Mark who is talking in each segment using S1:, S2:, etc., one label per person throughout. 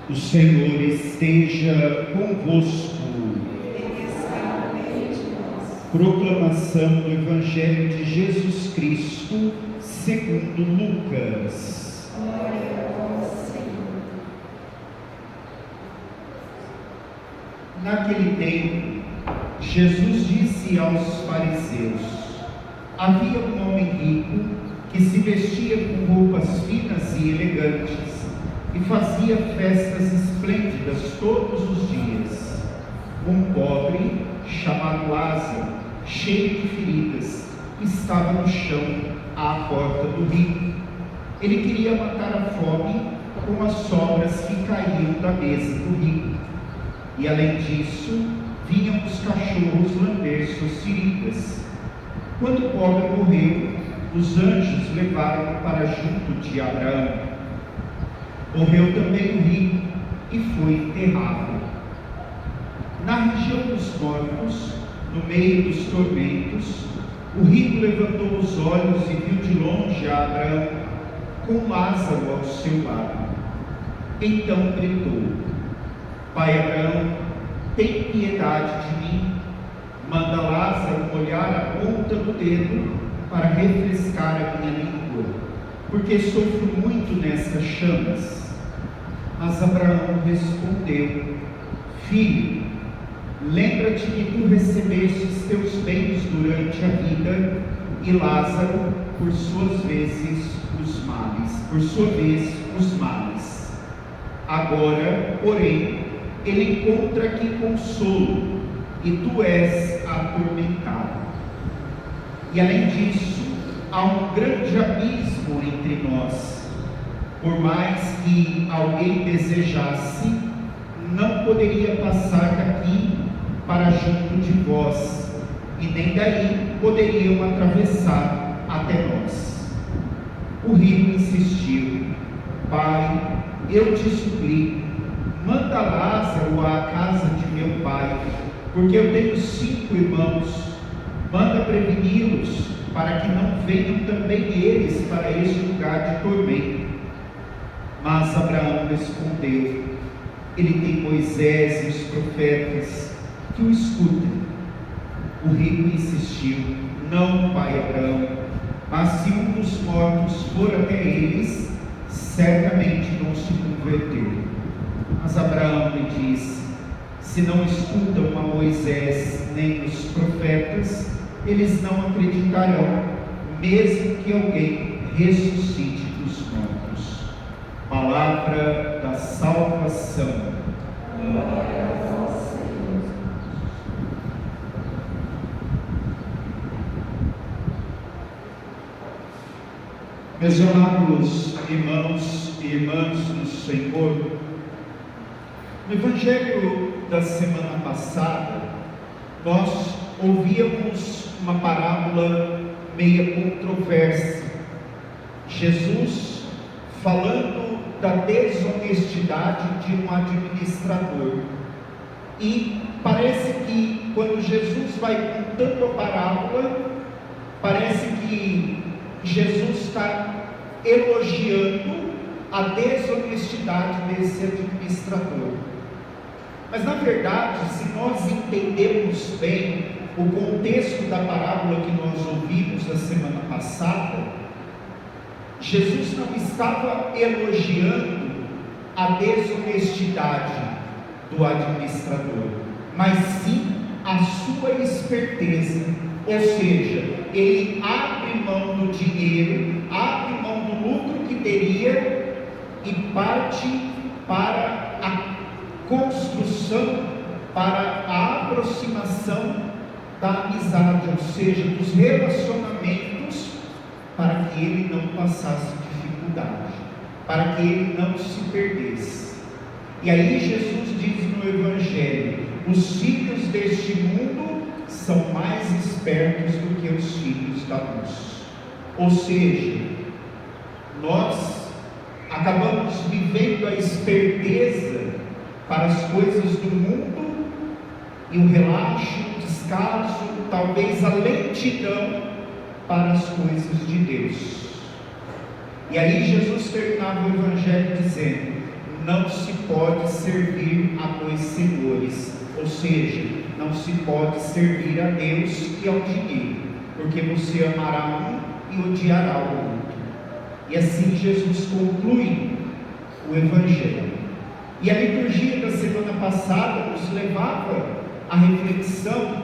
S1: O Senhor esteja convosco. Proclamação do Evangelho de Jesus Cristo segundo Lucas.
S2: Glória a vós, Senhor.
S1: Naquele tempo, Jesus disse aos fariseus: havia um homem rico que se vestia com roupas finas e elegantes e fazia festas esplêndidas todos os dias. Um pobre, chamado Lázaro, cheio de feridas, estava no chão à porta do rico. Ele queria matar a fome com as sobras que caíam da mesa do rico. E além disso, vinham os cachorros lamber suas feridas. Quando o pobre morreu, os anjos levaram-no para junto de Abraão. Morreu também o rico e foi enterrado. Na região dos mortos, no meio dos tormentos, o rico levantou os olhos e viu de longe a Abraão, com Lázaro ao seu lado. Então gritou: Pai Abraão, tem piedade de mim. Manda Lázaro molhar a ponta do dedo para refrescar a minha língua, porque sofro muito nestas chamas. Mas Abraão respondeu: Filho, lembra-te que tu recebestes teus bens durante a vida, e Lázaro, por sua vez, os males. Agora, porém, ele encontra aqui consolo, e tu és atormentado. E além disso, há um grande abismo entre nós. Por mais que alguém desejasse, não poderia passar daqui para junto de vós, e nem daí poderiam atravessar até nós. O rico insistiu: Pai, eu te suplico, manda Lázaro à casa de meu pai, porque eu tenho 5 irmãos. Manda preveni-los, para que não venham também eles para este lugar de tormento. Mas Abraão respondeu: ele tem Moisés e os profetas, que o escutem. O rico insistiu: não, pai Abraão, mas se um dos mortos for até eles, certamente vão se converter. Mas Abraão lhe disse: se não escutam a Moisés nem os profetas, eles não acreditarão, mesmo que alguém ressuscite dos mortos. Palavra da salvação.
S2: Glória a vós, Senhor.
S1: Meus amados irmãos e irmãs do Senhor, no Evangelho da semana passada, nós ouvíamos uma parábola meia controversa. Jesus falando da desonestidade de um administrador. E parece que quando Jesus vai contando a parábola, parece que Jesus está elogiando a desonestidade desse administrador. Mas na verdade, se nós entendemos bem o contexto da parábola que nós ouvimos na semana passada, Jesus não estava elogiando a desonestidade do administrador, mas sim a sua esperteza. Ou seja, ele abre mão do dinheiro, abre mão do lucro que teria e parte para a construção, para a aproximação da amizade, ou seja, dos relacionamentos, para que ele não passasse dificuldade, para que ele não se perdesse. E aí Jesus diz no Evangelho: os filhos deste mundo são mais espertos do que os filhos da luz. Ou seja, nós acabamos vivendo a esperteza para as coisas do mundo e o relaxo, o descaso, talvez a lentidão para as coisas de Deus. E aí Jesus terminava o Evangelho dizendo: não se pode servir a dois senhores, ou seja, não se pode servir a Deus e ao dinheiro, porque você amará um e odiará o outro. E assim Jesus conclui o Evangelho. E a liturgia da semana passada nos levava à reflexão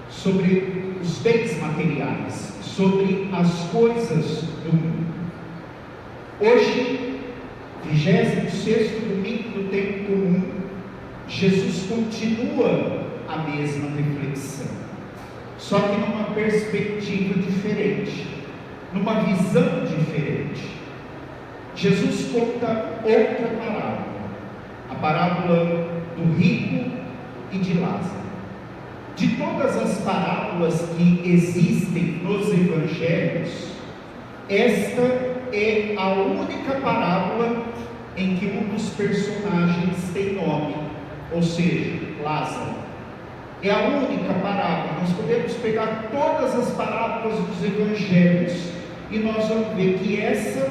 S1: sobre os bens materiais, sobre as coisas do mundo. Hoje, 26º domingo do tempo comum, Jesus continua a mesma reflexão, só que numa perspectiva diferente, numa visão diferente. Jesus conta outra parábola, a parábola do rico e de Lázaro. De todas as parábolas que existem nos evangelhos, esta é a única parábola em que um dos personagens tem nome, ou seja, Lázaro. É a única parábola. Nós podemos pegar todas as parábolas dos evangelhos e nós vamos ver que essa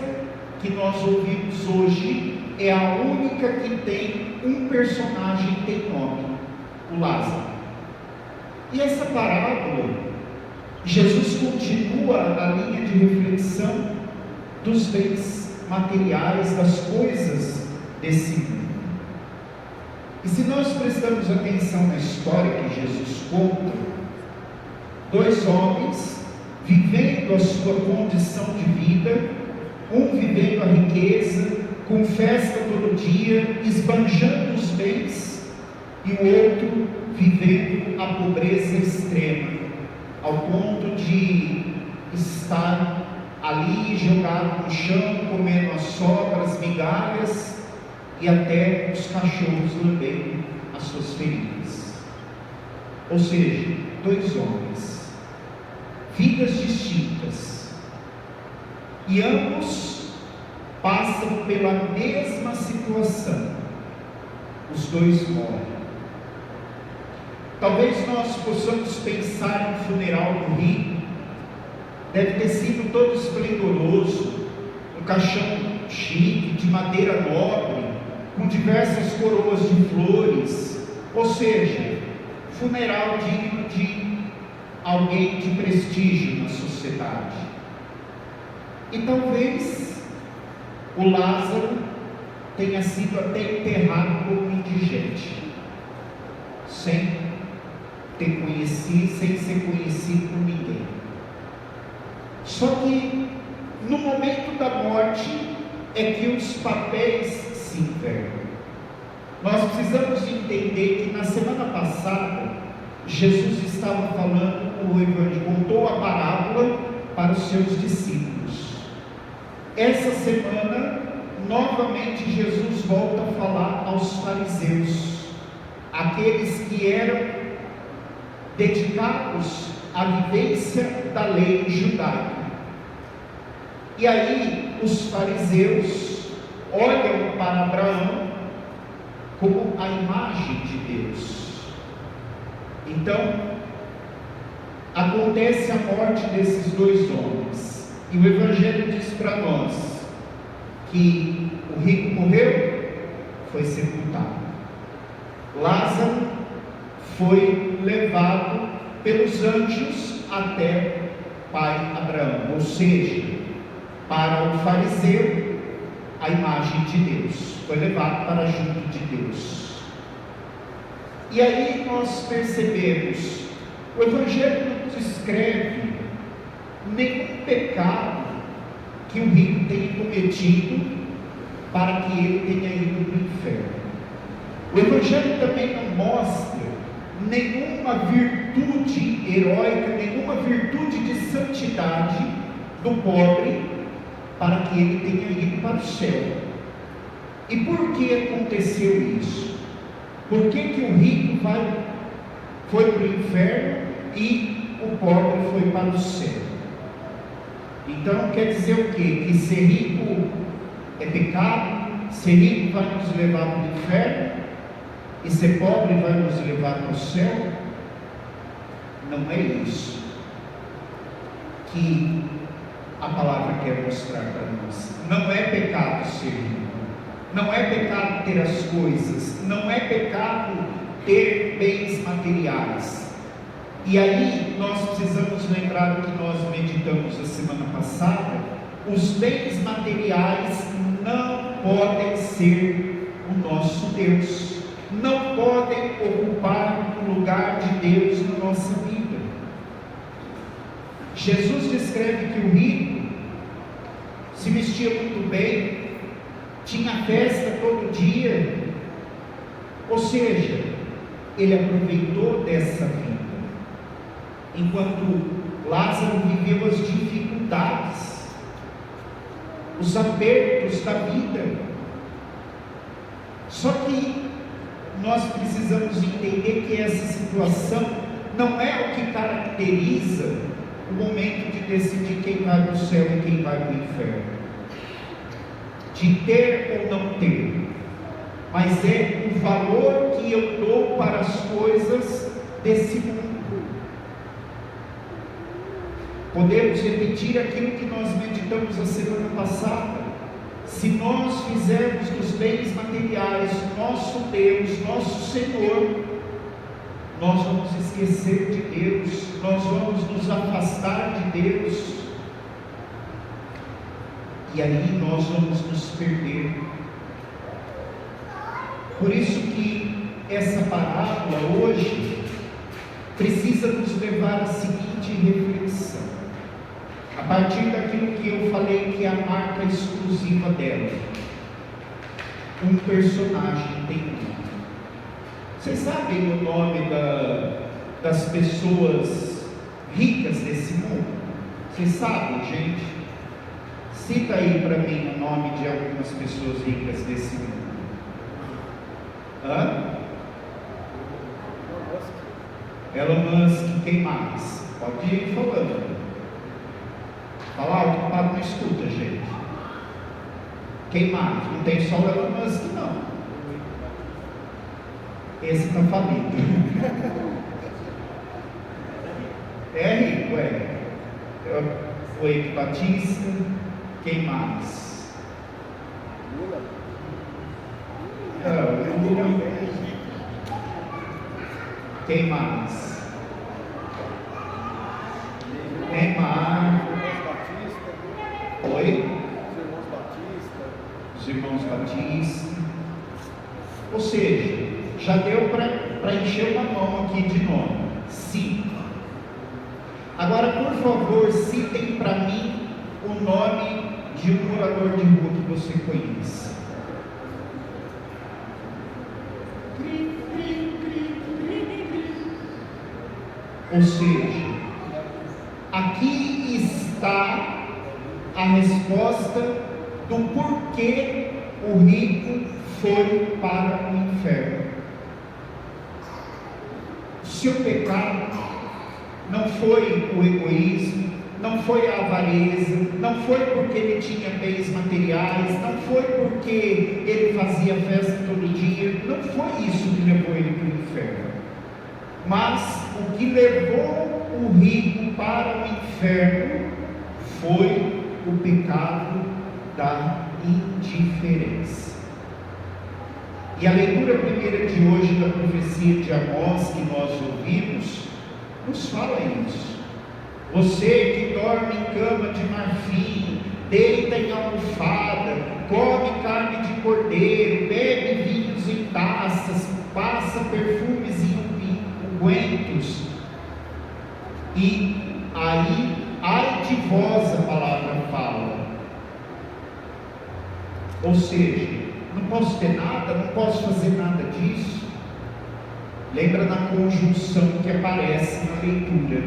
S1: que nós ouvimos hoje é a única que tem um personagem que tem nome, o Lázaro. E essa parábola, Jesus continua a linha de reflexão dos bens materiais, das coisas desse mundo. E se nós prestamos atenção na história que Jesus conta, dois homens vivendo a sua condição de vida, um vivendo a riqueza, com festa todo dia, esbanjando os bens, e o outro vivendo a pobreza extrema, ao ponto de estar ali jogado no chão, comendo as sobras, migalhas, e até os cachorros lambendo as suas feridas. Ou seja, dois homens, vidas distintas, e ambos passam pela mesma situação. Os dois morrem. Talvez nós possamos pensar no funeral do rico. Deve ter sido todo esplendoroso, um caixão chique, de madeira nobre, com diversas coroas de flores, ou seja, funeral digno de alguém de prestígio na sociedade. E talvez o Lázaro tenha sido até enterrado como indigente, sem ser conhecido por ninguém. Só que no momento da morte é que os papéis se invertem. Nós precisamos entender que na semana passada Jesus estava falando, o Evangelho contou a parábola para os seus discípulos. Essa semana novamente Jesus volta a falar aos fariseus, aqueles que eram dedicados à vivência da lei judaica. E aí os fariseus olham para Abraão como a imagem de Deus. Então acontece a morte desses dois homens, e o Evangelho diz para nós que o rico morreu, foi sepultado. Lázaro foi levado pelos anjos até pai Abraão, ou seja, para o fariseu, a imagem de Deus, foi levado para junto de Deus. E aí nós percebemos, o Evangelho não descreve nenhum pecado que o rico tenha cometido para que ele tenha ido para o inferno. O Evangelho também não mostra nenhuma virtude heróica, nenhuma virtude de santidade do pobre para que ele tenha ido para o céu. E por que aconteceu isso? Por que o rico foi para o inferno e o pobre foi para o céu? Então quer dizer o quê? Que ser rico é pecado, ser rico vai nos levar para o inferno e ser pobre vai nos levar para o céu? Não é isso que a palavra quer mostrar para nós. Não é pecado ser rico, não é pecado ter as coisas, não é pecado ter bens materiais. E aí nós precisamos lembrar o que nós meditamos a semana passada: os bens materiais não podem ser o nosso Deus, não podem ocupar o lugar de Deus na nossa vida. Jesus descreve que o rico se vestia muito bem, tinha festa todo dia, ou seja, ele aproveitou dessa vida, enquanto Lázaro viveu as dificuldades, os apertos da vida. Só que nós precisamos entender que essa situação não é o que caracteriza o momento de decidir quem vai para o céu e quem vai para o inferno, de ter ou não ter, mas é o valor que eu dou para as coisas desse mundo. Podemos repetir aquilo que nós meditamos a semana passada: se nós fizermos dos bens materiais nosso Deus, nosso Senhor, nós vamos esquecer de Deus, nós vamos nos afastar de Deus, e aí nós vamos nos perder. Por isso que essa parábola hoje precisa nos levar à seguinte reflexão, a partir daquilo que eu falei que é a marca exclusiva dela: um personagem tem nome. Vocês sabem o nome das pessoas ricas desse mundo? Vocês sabem, gente? Cita aí para mim o nome de algumas pessoas ricas desse mundo. Elon Musk, quem mais? Pode ir falando. Fala alto, o padre não escuta, gente. Quem mais? Não tem só o Elon Musk, não. Esse está falido. É rico, é. O Eike Batista. Quem mais? Lula. Quem mais? Neymar. Oi? Os irmãos Batista. Ou seja, já deu para encher uma mão aqui de nome. Sim. Agora, por favor, citem para mim o nome de um morador de rua que você conhece. Ou seja, aqui está a resposta do porquê o rico foi para o inferno. Seu pecado não foi o egoísmo, não foi a avareza, não foi porque ele tinha bens materiais, não foi porque ele fazia festa todo dia, não foi isso que levou ele para o inferno. Mas o que levou o rico para o inferno foi o pecado da indiferença. E a leitura primeira de hoje da profecia de Amós que nós ouvimos nos fala isso. Você que dorme em cama de marfim, deita em almofada, come carne de cordeiro, bebe vinhos em taças, passa perfumes em ungüentos, e aí, ai de vós, a palavra fala. Ou seja, não posso ter nada, não posso fazer nada disso. Lembra da conjunção que aparece na leitura: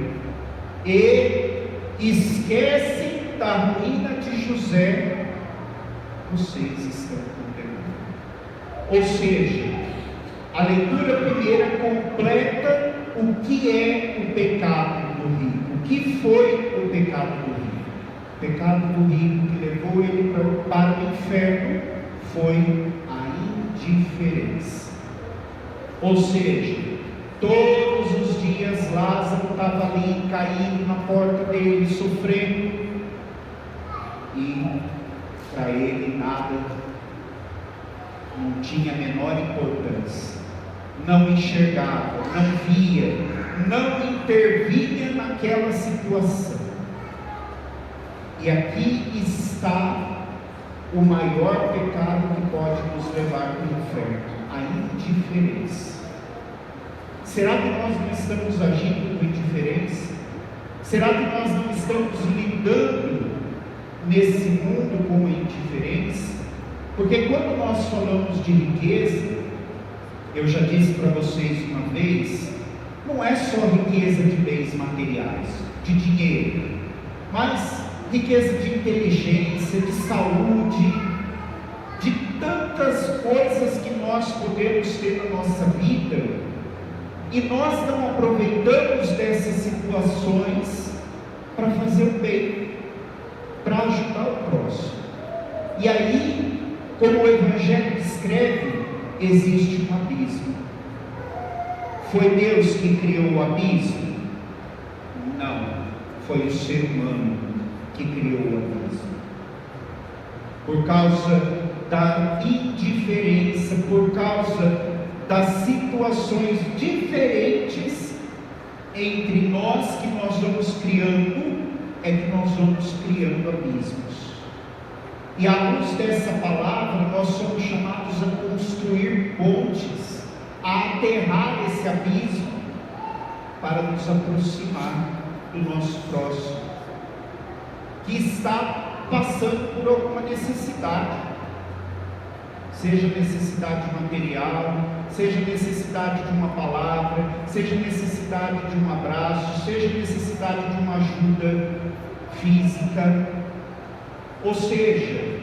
S1: e esquecem da ruína de José, vocês estão condenados. Ou seja, a leitura primeira completa o que é o pecado do rico. O que foi o pecado do rico? O pecado do rico que levou ele para o inferno foi a indiferença. Ou seja, todos os dias Lázaro estava ali caído na porta dele, sofrendo, e para ele nada não tinha a menor importância, não enxergava, não via, não intervinha naquela situação. E aqui está o maior pecado que pode nos levar para o inferno: a indiferença. Será que nós não estamos agindo com indiferença? Será que nós não estamos lidando nesse mundo com indiferença? Porque quando nós falamos de riqueza, eu já disse para vocês uma vez, não é só riqueza de bens materiais, de dinheiro, mas riqueza de inteligência, de saúde, de tantas coisas que nós podemos ter na nossa vida, e nós não aproveitamos dessas situações para fazer o bem, para ajudar o próximo. E aí, como o Evangelho descreve, existe um abismo. Foi Deus que criou o abismo? Não, foi o ser humano que criou o abismo. Por causa da indiferença, por causa das situações diferentes entre nós que nós vamos criando, é que nós vamos criando abismos. E à luz dessa palavra, nós somos chamados a construir pontes, a aterrar esse abismo, para nos aproximar do nosso próximo, que está passando por alguma necessidade, seja necessidade material, seja necessidade de uma palavra, seja necessidade de um abraço, seja necessidade de uma ajuda física. Ou seja,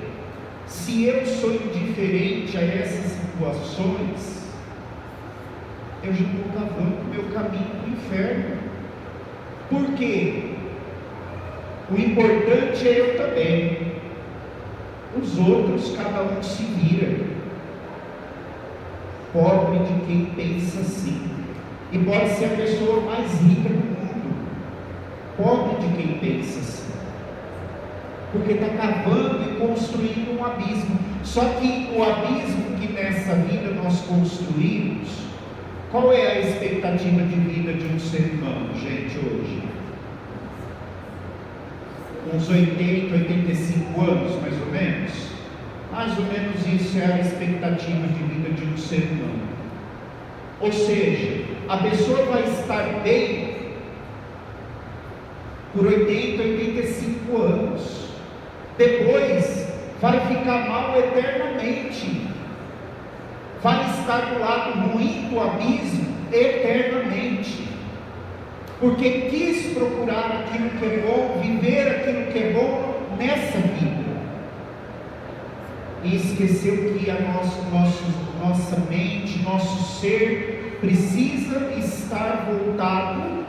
S1: se eu sou indiferente a essas situações, eu já estou cavando o meu caminho para o inferno. Por quê? O importante é eu também. Os outros, cada um se vira. Pobre de quem pensa assim. E pode ser a pessoa mais rica do mundo. Pobre de quem pensa assim. Porque está cavando e construindo um abismo. Só que o abismo que nessa vida nós construímos, qual é a expectativa de vida de um ser humano, gente, hoje? Uns 80, 85 anos, mais ou menos? Mais ou menos isso é a expectativa de vida de um ser humano. Ou seja, a pessoa vai estar bem por 80, 85 anos. Depois vai ficar mal eternamente. Vai estar do lado ruim do abismo eternamente. Porque quis procurar aquilo que é bom, viver aquilo que é bom nessa vida. E esqueceu que nossa mente, nosso ser precisa estar voltado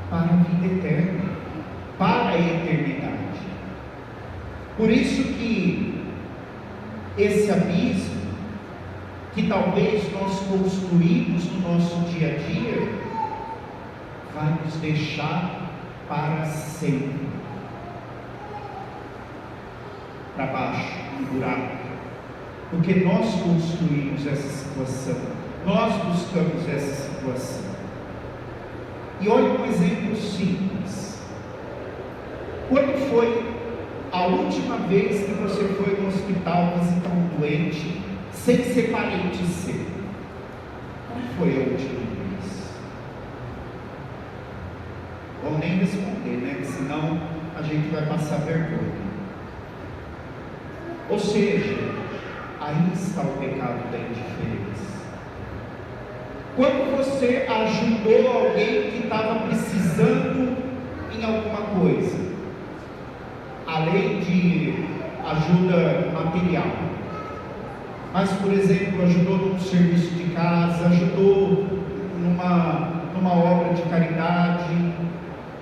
S1: para a vida eterna, para a eternidade. Por isso que esse abismo, que talvez nós construímos no nosso dia a dia, vai nos deixar para sempre para baixo, no buraco, porque nós construímos essa situação, nós buscamos essa situação. E olha um exemplo simples. Quando foi a última vez que você foi no hospital visitar um doente sem ser parente seu? Quando foi a última vez? Vão nem responder, né? Senão a gente vai passar vergonha. Ou seja, aí está o pecado da indiferença. Quando você ajudou alguém que estava precisando em alguma coisa, além de ajuda material, mas, por exemplo, ajudou num serviço de casa, ajudou numa obra de caridade,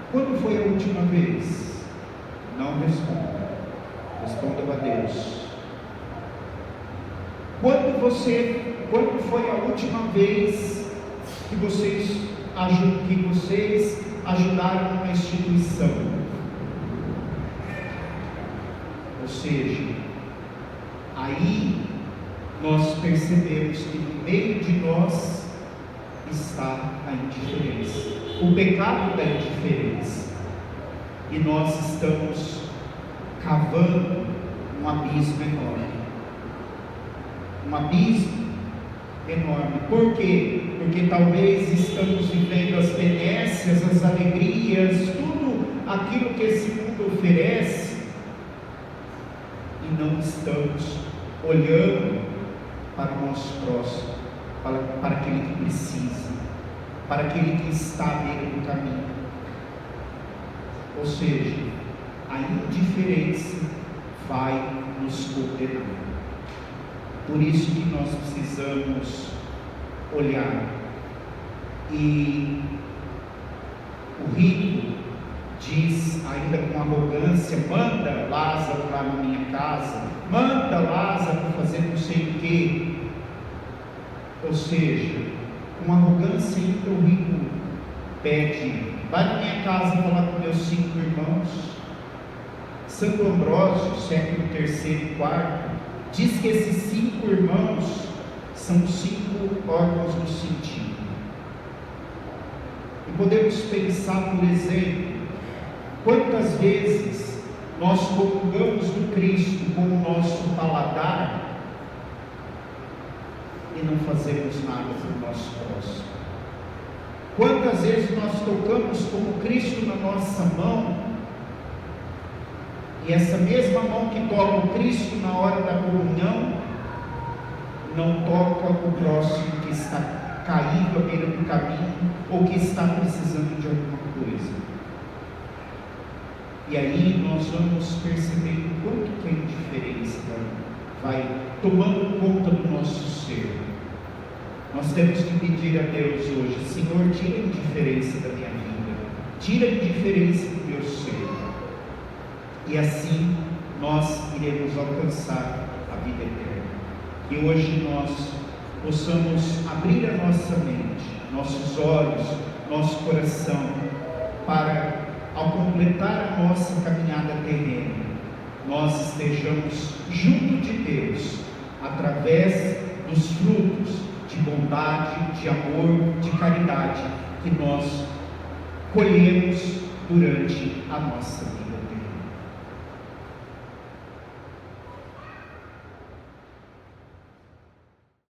S1: quando foi a última vez? Não responda. Responda para Deus. Quando foi a última vez que vocês ajudaram uma instituição? Ou seja, aí nós percebemos que no meio de nós está a indiferença, o pecado da indiferença, e nós estamos cavando um abismo enorme. Um abismo enorme. Por quê? Porque talvez estamos vivendo as benécias, as alegrias, tudo aquilo que esse mundo oferece, e não estamos olhando para o nosso próximo, para aquele que precisa, para aquele que está à beira do caminho. Ou seja, a indiferença vai nos condenar. Por isso que nós precisamos olhar. E o rico diz, ainda com arrogância: manda Lázaro lá na minha casa, manda Lázaro fazer não sei o quê. Ou seja, com arrogância ainda o rico pede: vai na minha casa falar com meus 5 irmãos. Santo Ambrósio, século III e IV, diz que esses 5 irmãos são 5 órgãos do sentido. E podemos pensar, por exemplo, quantas vezes nós comungamos do Cristo com o nosso paladar e não fazemos nada para o nosso próximo. Quantas vezes nós tocamos como Cristo na nossa mão, e essa mesma mão que toca o Cristo na hora da comunhão, não toca o próximo que está caído à beira do caminho, ou que está precisando de alguma coisa. E aí nós vamos percebendo quanto que a indiferença vai tomando conta do nosso ser. Nós temos que pedir a Deus hoje: Senhor, tira a indiferença da minha vida, tira a indiferença do meu ser. E assim nós iremos alcançar a vida eterna. Que hoje nós possamos abrir a nossa mente, nossos olhos, nosso coração, para, ao completar a nossa caminhada terrena, nós estejamos junto de Deus, através dos frutos de bondade, de amor, de caridade, que nós colhemos durante a nossa vida.